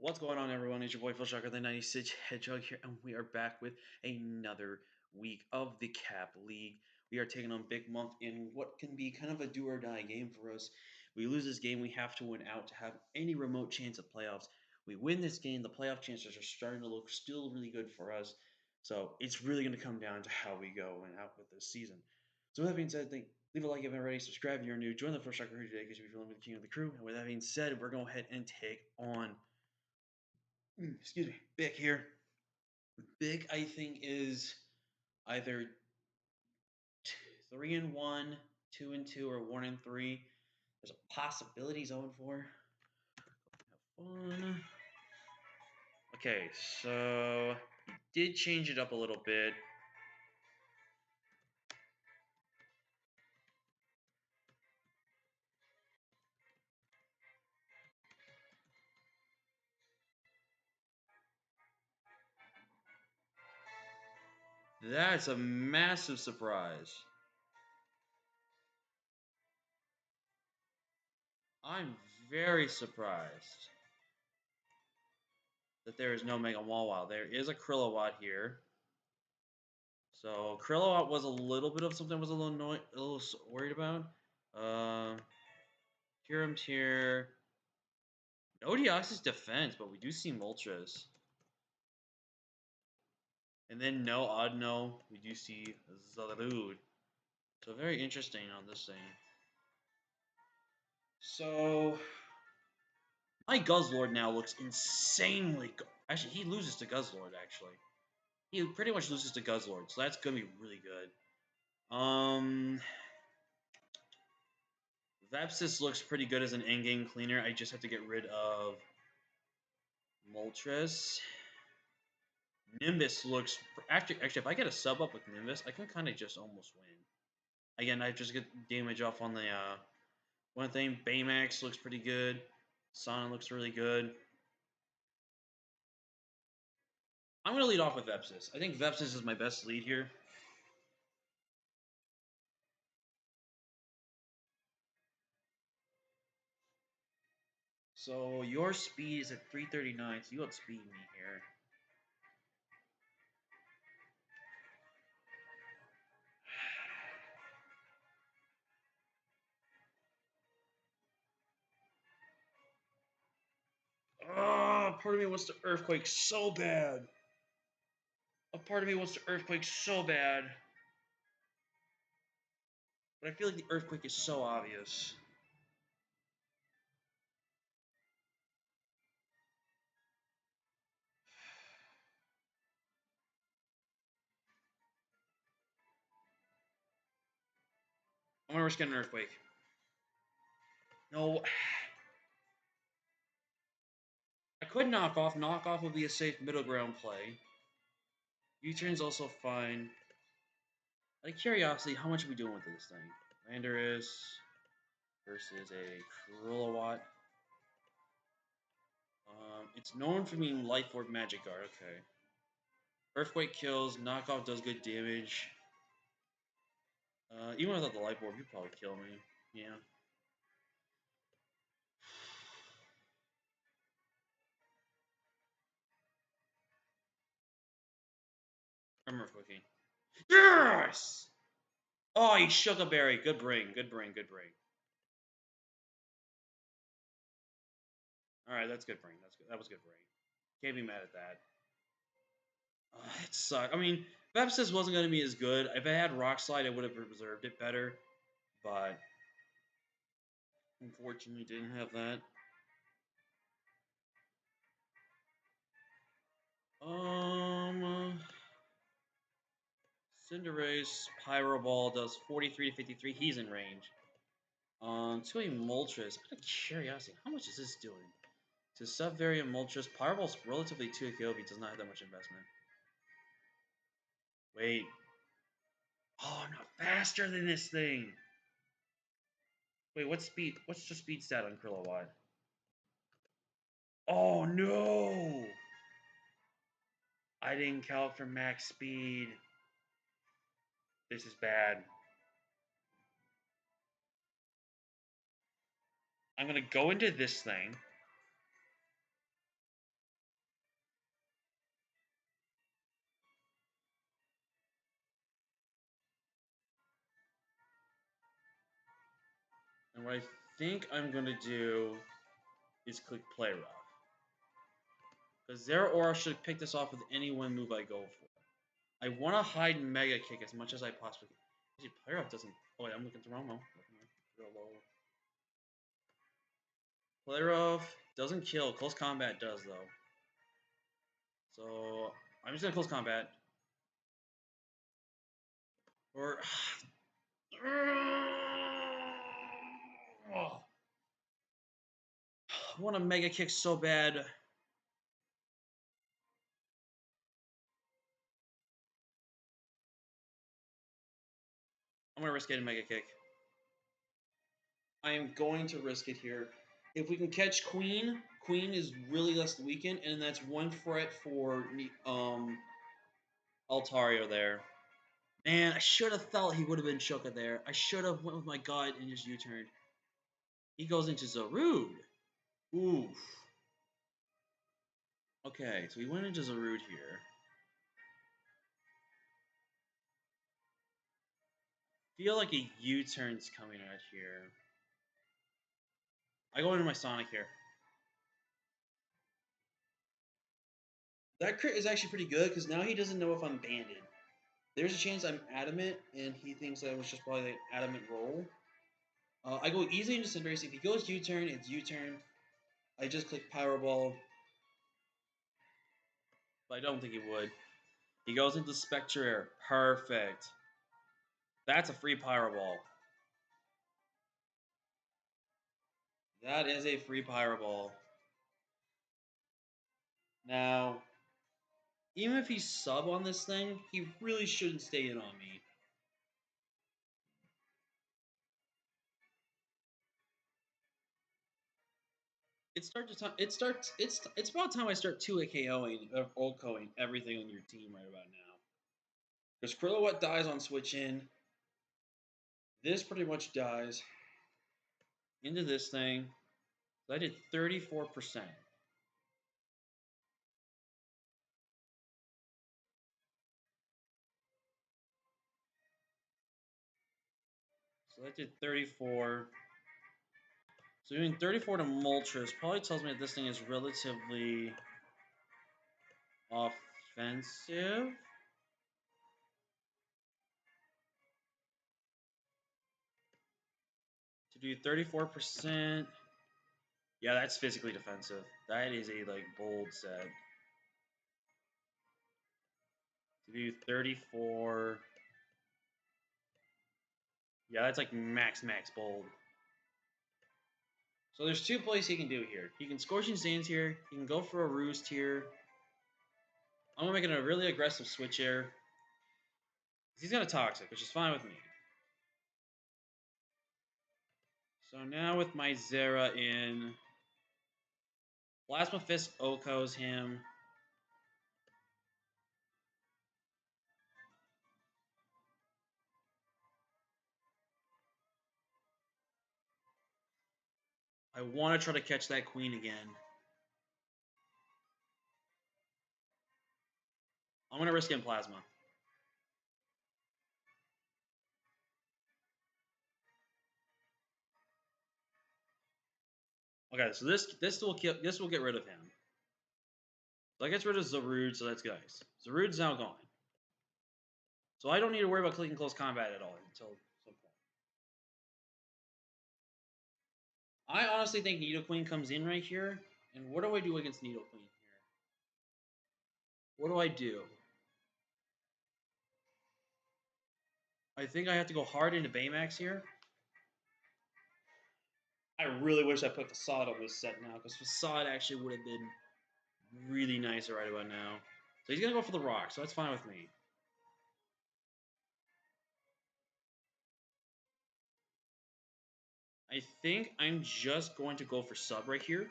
What's going on, everyone? It's your boy Phil Shocker, the 96 Hedgehog here, and we are back with another week of the Cap League. We are taking on Big Month in what can be kind of a do or die game for us. We lose this game, we have to win out to have any remote chance at playoffs. We win this game, the playoff chances are starting to look still really good for us. So it's really going to come down to how we go and out with this season. So with that being said, leave a like if you haven't already, subscribe if you're new, join the Phil Shocker crew today because you'll be feeling with the king of the crew. And with that being said, we're going to go ahead and take on excuse me, Big here. Big, I think, is either 3-1, 2-2, or 1-3. There's a possibility 0-4. Have fun. Okay, so he did change it up a little bit. That's a massive surprise. I'm very surprised that there is no Mega Walwal. There is a Krilliwatt here. So Krilliwatt was a little bit of something I was a little worried about. Kyurem's here. No Deoxys defense, but we do see Moltres. And then no Oddno, we do see Zarude. So very interesting on this thing. So my Guzzlord now looks insanely good. Actually, he loses to Guzzlord, actually. He pretty much loses to Guzzlord, so that's gonna be really good. Vapsis looks pretty good as an endgame cleaner. I just have to get rid of Moltres. Nimbus looks actually if I get a sub up with Nimbus, I can kind of just almost win. Again, I just get damage off on the one thing. Baymax looks pretty good. Sonic looks really good. I'm going to lead off with Vepsis. I think Vepsis is my best lead here. So your speed is at 339, so you outspeed me here. Oh, part of me wants to Earthquake so bad. A part of me wants to Earthquake so bad. But I feel like the Earthquake is so obvious. I'm going to risk an Earthquake. No. I could knock off. Knock off would be a safe middle ground play. U-turn's also fine. Out of curiosity, how much are we doing with this thing? Landorus versus a Krilliwatt. It's known for being Life Orb Magic Guard. Okay. Earthquake kills. Knockoff does good damage. Even without the Life Orb, you'd probably kill me. Yeah. I'm Earthquaking. Yes! Oh, he shook a berry. Good brain. Good brain. Good brain. All right, that's good brain. That's good. That was good brain. Can't be mad at that. It sucked. I mean, Vepsis wasn't going to be as good. If I had Rock Slide, I would have preserved it better. But unfortunately, didn't have that. Cinderace Pyro Ball does 43 to 53. He's in range. To a Moltres. Out of curiosity, how much is this doing? To sub-variant Moltres, Pyro Ball's relatively 2 KO if he does not have that much investment. Wait. Oh, I'm not faster than this thing. Wait, what's speed? What's the speed stat on Krilliwatt? Oh no! I didn't count for max speed. This is bad. I'm gonna go into this thing. And what I think I'm going to do is click play rough. Because their aura should pick this off with any one move I go for. I want to hide Mega Kick as much as I possibly can. Actually, play rough doesn't... Oh wait, I'm looking at the wrong one. Real low. Play rough doesn't kill. Close combat does, though. So, I'm just going to close combat. Or... I want a Mega Kick so bad. I'm going to risk it a Mega Kick. I am going to risk it here. If we can catch Queen, Queen is really less the weekend, and that's one threat for Altario there. Man, I should have thought he would have been Shuka there. I should have went with my gut and just U-turned. He goes into Zarude. Oof. Okay, so he went into Zarude here. Feel like a U-turn's coming out here. I go into my Sonic here. That crit is actually pretty good because now he doesn't know if I'm banded. There's a chance I'm adamant, and he thinks that it was just probably an adamant roll. I go easily into Cinderace. If he goes U-turn, it's U-turn. I just click Powerball. But I don't think he would. He goes into Spectre Air. Perfect. That's a free Powerball. That is a free Powerball. Now, even if he's sub on this thing, he really shouldn't stay in on me. It's about time I start 2 KOing or OLCOing everything on your team right about now. Because Krilowet dies on switch in. This pretty much dies into this thing. So I did 34%. So that did 34. So doing 34 to Moltres probably tells me that this thing is relatively offensive. To do 34%. Yeah, that's physically defensive. That is a like bold set. To do 34. Yeah, that's like max bold. So there's two plays he can do here. He can Scorching Sands here. He can go for a Roost here. I'm gonna make it a really aggressive switch here. He's gonna Toxic, which is fine with me. So now with my Zera in, Plasma Fist OHKOs him. I want to try to catch that Queen again. I'm going to risk it in Plasma. Okay, so this will get rid of him. So that gets rid of Zarude, so that's nice. Zarude's now gone. So I don't need to worry about clicking close combat at all until some point. I honestly think Nidoqueen comes in right here. And what do I do against Nidoqueen here? What do I do? I think I have to go hard into Baymax here. I really wish I put Facade on this set now, because Facade actually would have been really nice right about now. So he's going to go for the rock, so that's fine with me. I think I'm just going to go for sub right here.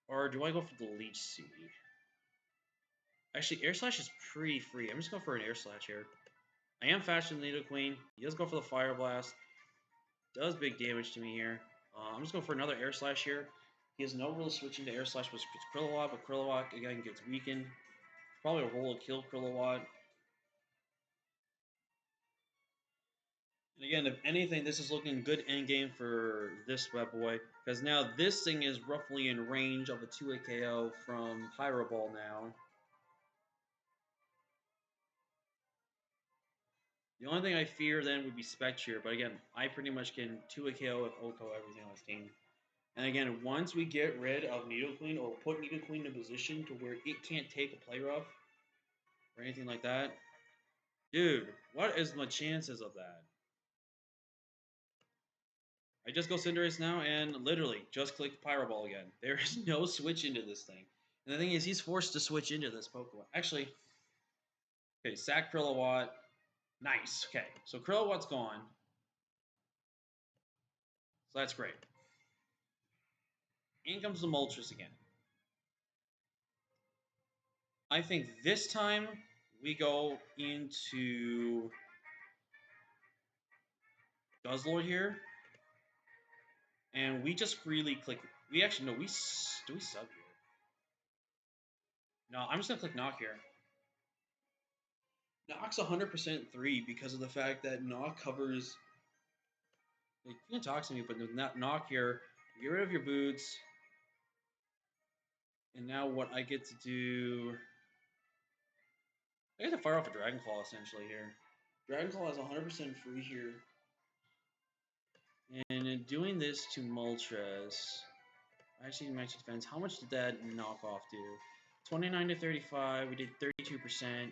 Or do I go for the Leech Seed? Actually, Air Slash is pretty free. I'm just going for an Air Slash here. I am faster than Nidoqueen. He does go for the Fire Blast. Does big damage to me here. I'm just going for another Air Slash here. He has no real switching to Air Slash with Krilowat, but Krilowat again gets weakened. Probably a roll to kill Krilowat. And again, if anything, this is looking good end game for this bad boy, because now this thing is roughly in range of a 2-hit KO from Pyro Ball now. The only thing I fear then would be Spectre, but again, I pretty much can 2-hit KO with Oko everything on this team. And again, once we get rid of Nidoqueen or put Nidoqueen in a position to where it can't take a play rough or anything like that, dude, what is my chances of that? I just go Cinderace now and literally just click Pyro Ball again. There is no switch into this thing. And the thing is, he's forced to switch into this Pokemon. Actually, okay, sack Krillawatt. Nice. Okay, so Krillawatt's gone. So that's great. In comes the Moltres again. I think this time we go into Guzzlord here. And we just freely click. We actually, no, do we sub here? No, I'm just going to click Knock here. Knock's 100% 3 because of the fact that Knock covers. You can talk to me, but with Knock here, get rid of your boots. And now what I get to do. I get to fire off a Dragon Claw essentially here. Dragon Claw is 100% free here. And in doing this to Moltres, actually max defense, how much did that knock off do? 29 to 35, we did 32%.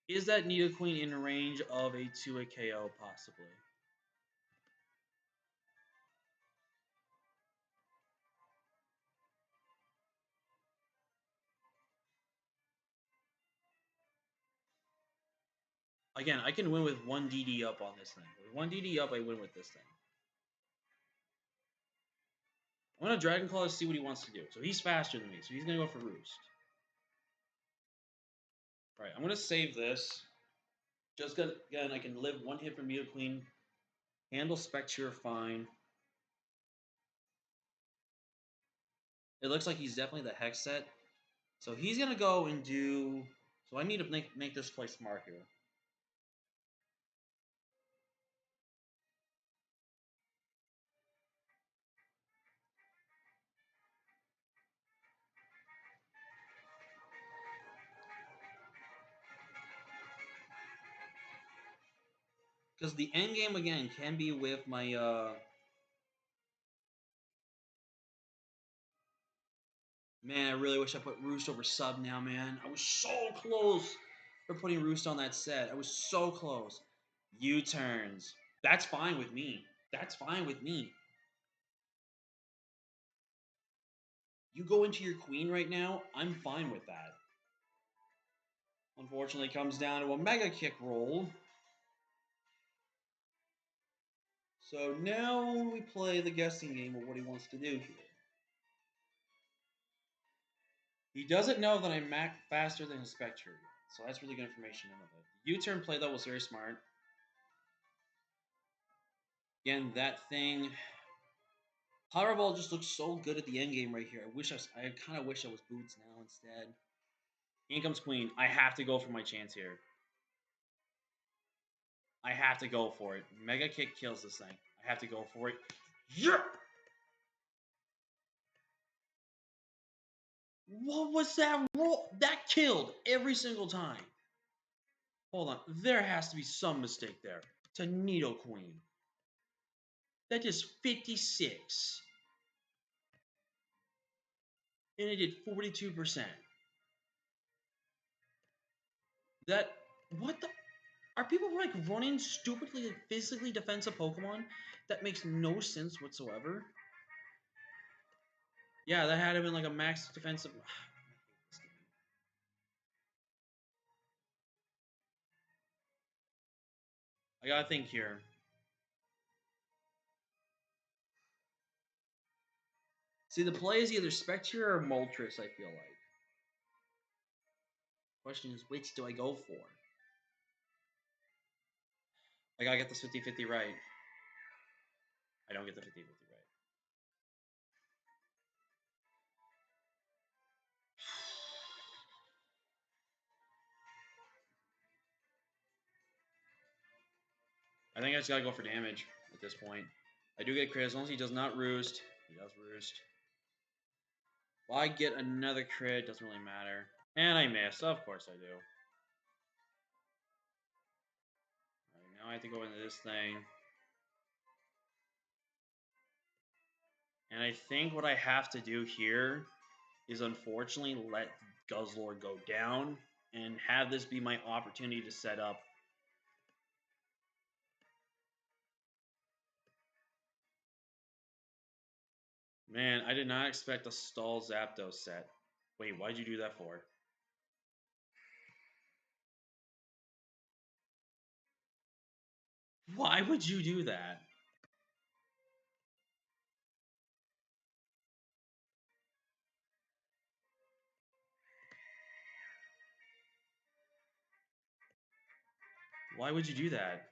Is that Nidoqueen in range of a 2-hit KO, possibly? Again, I can win with 1 DD up on this thing. With 1 DD up, I win with this thing. I'm going to Dragon Claw to see what he wants to do. So he's faster than me, so he's going to go for Roost. Alright, I'm going to save this. Just again, I can live 1 hit from Nidoqueen. Handle Spectre fine. It looks like he's definitely the Hex set. So he's going to go and do... So I need to make this play smart here. Because the end game, again, can be with my... Man, I really wish I put Roost over Sub now, man. I was so close for putting Roost on that set. I was so close. U-turns. That's fine with me. That's fine with me. You go into your Queen right now, I'm fine with that. Unfortunately, it comes down to a Mega Kick roll. So now we play the guessing game of what he wants to do here. He doesn't know that I'm faster than his Spectre yet, so that's really good information in of it. U-turn play, though, was very smart. Again, that thing... Powerball just looks so good at the end game right here. I kind of wish I was Boots now instead. In comes Queen. I have to go for my chance here. I have to go for it. Mega Kick kills this thing. I have to go for it. Yeah! What was that roll? That killed every single time. Hold on. There has to be some mistake there. To Nidoqueen. That is 56. And it did 42%. That... What the... Are people like running stupidly like, physically defensive Pokemon? That makes no sense whatsoever. Yeah, that had to been like a max defensive... I gotta think here. See, the play is either Spectre or Moltres, I feel like. Question is, which do I go for? I gotta get this 50-50 right. I don't get the 50-50 right. I think I just gotta go for damage at this point. I do get crit as long as he does not roost. He does roost. Well, I get another crit, doesn't really matter. And I miss, of course I do. Alright, now I have to go into this thing. And I think what I have to do here is unfortunately let Guzzlord go down and have this be my opportunity to set up. Man, I did not expect a stall Zapdos set. Wait, why'd you do that for? Why would you do that? Why would you do that?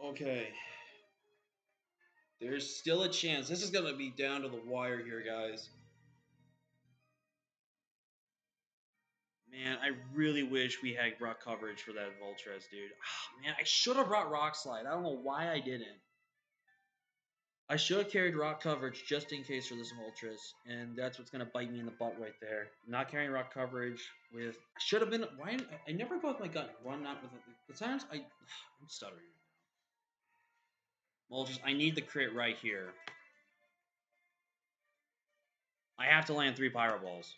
Okay. There's still a chance. This is going to be down to the wire here, guys. Man, I really wish we had rock coverage for that Voltrez, dude. Oh, man, I should have brought Rock Slide. I don't know why I didn't. I should have carried rock coverage just in case for this Moltres, and that's what's going to bite me in the butt right there. Not carrying rock coverage with... I should have been... Why? I never go with my gut. Run not with... The times I'm stuttering. Moltres, I need the crit right here. I have to land 3 Pyro Balls.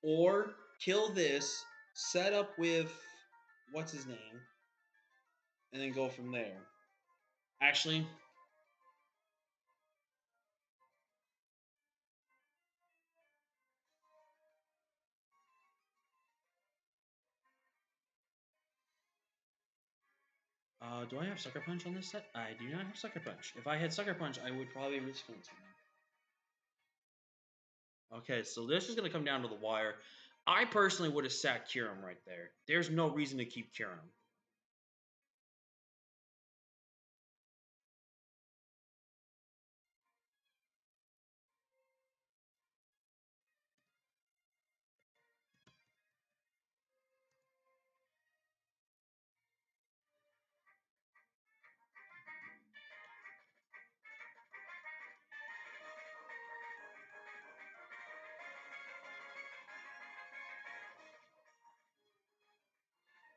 Or kill this, set up with... What's his name? And then go from there. Actually... do I have Sucker Punch on this set? I do not have Sucker Punch. If I had Sucker Punch, I would probably risk it. Okay, so this is going to come down to the wire. I personally would have sacked Kyurem right there. There's no reason to keep Kyurem.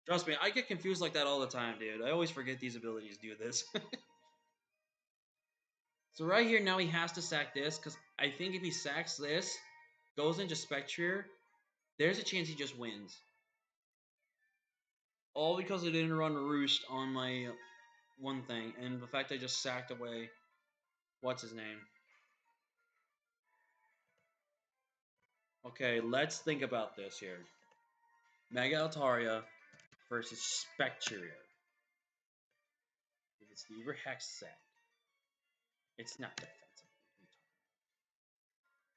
Trust me, I get confused like that all the time, dude. I always forget these abilities do this. So right here, now he has to sack this, because I think if he sacks this, goes into Spectrier, there's a chance he just wins. All because I didn't run Roost on my one thing, and the fact I just sacked away... What's his name? Okay, let's think about this here. Mega Altaria versus Spectrier. If it's the Uber Hex set, it's not defensive.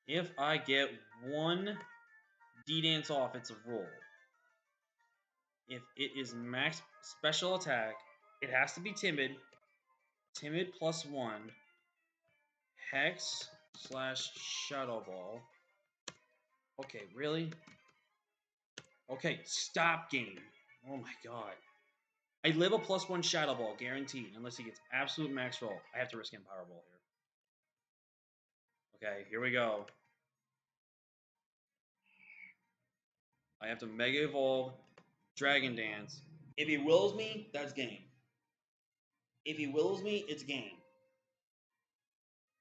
If I get one D-Dance off, it's a roll. If it is max special attack, it has to be Timid. Timid +1. Hex / Shadow Ball. Okay, really? Okay, stop game. Oh my god. I live a +1 Shadow Ball, guaranteed, unless he gets absolute max roll. I have to risk him Power Ball here. Okay, here we go. I have to Mega Evolve, Dragon Dance. If he wills me, that's game. If he wills me, it's game.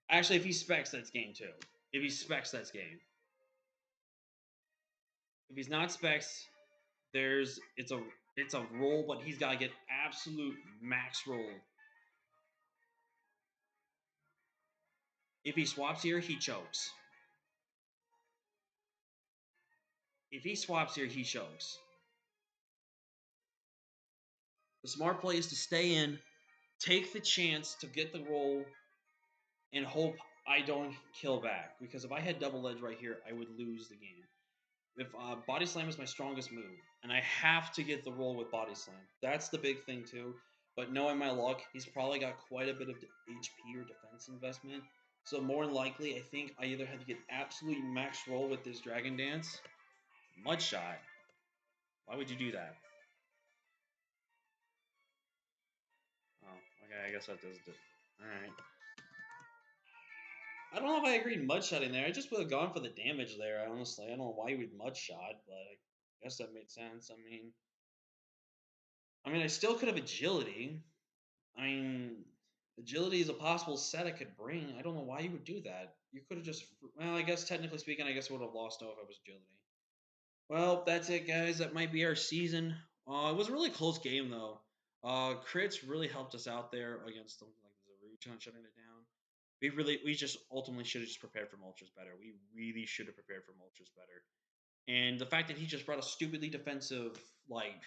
Actually, if he specs, that's game too. If he specs, that's game. If he's not specs, it's a roll, but he's gotta get absolute max roll. If he swaps here, he chokes. If he swaps here, he chokes. The smart play is to stay in, take the chance to get the roll, and hope I don't kill back. Because if I had double edge right here, I would lose the game. If Body Slam is my strongest move, and I have to get the roll with Body Slam. That's the big thing too. But knowing my luck, he's probably got quite a bit of HP or defense investment. So more than likely, I think I either had to get absolutely max roll with this Dragon Dance, Mud Shot. Why would you do that? Oh, okay, I guess that does it. Alright. I don't know if I agreed Mud Shotting there. I just would have gone for the damage there, honestly. I don't know why you would Mud Shot, but I guess that made sense. I still could have Agility. I mean, Agility is a possible set I could bring. I don't know why you would do that. You could have just, well, I guess technically speaking, I guess I would have lost though if I was Agility. Well, that's it, guys. That might be our season. It was a really close game, though. Crits really helped us out there against them, like Zaruchan shutting it down. We just ultimately should have just prepared for Moltres better. We really should have prepared for Moltres better. And the fact that he just brought a stupidly defensive, like,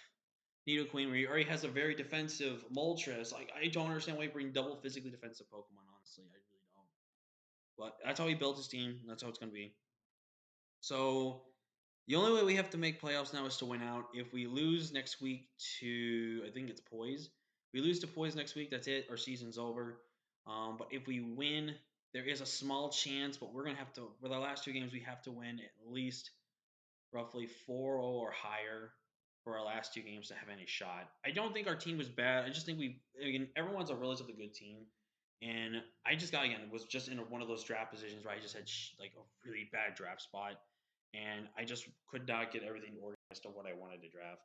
Nidoqueen, where he already has a very defensive Moltres, like, I don't understand why he bring double physically defensive Pokemon, honestly. I really don't. But that's how he built his team. That's how it's going to be. So the only way we have to make playoffs now is to win out. If we lose next week to, I think it's Poise. If we lose to Poise next week, that's it. Our season's over. But if we win, there is a small chance, but we're going to have to, with our last two games, we have to win at least roughly 4-0 or higher for our last two games to have any shot. I don't think our team was bad. I just think again, everyone's a relatively good team. And I just got, again, was just in one of those draft positions where I just had like a really bad draft spot. And I just could not get everything organized to what I wanted to draft.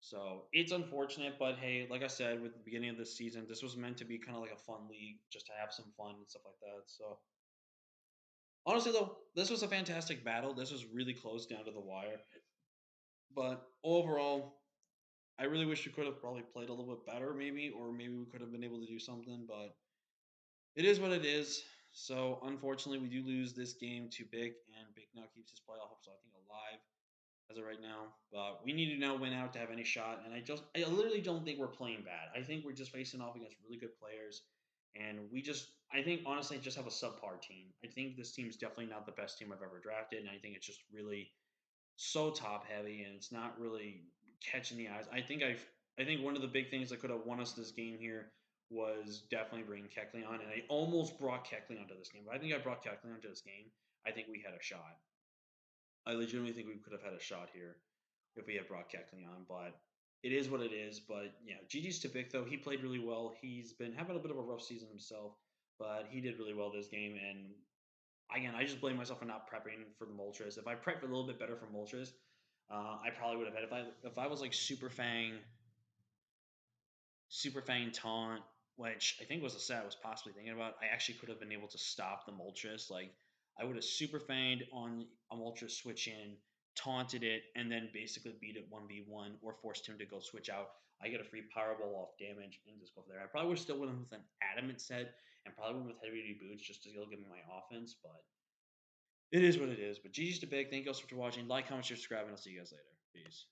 So it's unfortunate, but hey, like I said, with the beginning of this season, this was meant to be kind of like a fun league, just to have some fun and stuff like that. So honestly, though, this was a fantastic battle. This was really close down to the wire. But overall, I really wish we could have probably played a little bit better, maybe, or maybe we could have been able to do something. But it is what it is. So unfortunately, we do lose this game to Big, and Big now keeps his playoff hopes, I think, alive as of right now. But we need to now win out to have any shot. And I literally don't think we're playing bad. I think we're just facing off against really good players, and I think honestly, just have a subpar team. I think this team is definitely not the best team I've ever drafted, and I think it's just really so top heavy, and it's not really catching the eyes. I think one of the big things that could have won us this game here was definitely bringing Kecleon, and I almost brought Kecleon to this game. But I think I brought Kecleon to this game. I think we had a shot. I legitimately think we could have had a shot here if we had brought Kecleon, but it is what it is. But yeah, GG's to Vic though. He played really well. He's been having a bit of a rough season himself, but he did really well this game. And again, I just blame myself for not prepping for the Moltres. If I prepped a little bit better for Moltres, I probably would have had if I was like Super Fang Taunt, which I think was a set I was possibly thinking about. I actually could have been able to stop the Moltres. Like I would have Super Fanged on a Moltres switch in, taunted it, and then basically beat it 1v1 or forced him to go switch out. I get a free Powerball off damage and just go for there. I probably would still went with an Adamant set and probably went with Heavy Duty Boots just to give me my offense, but it is what it is. But GG's to Big. Thank you guys so much for watching. Like, comment, share, subscribe, and I'll see you guys later. Peace.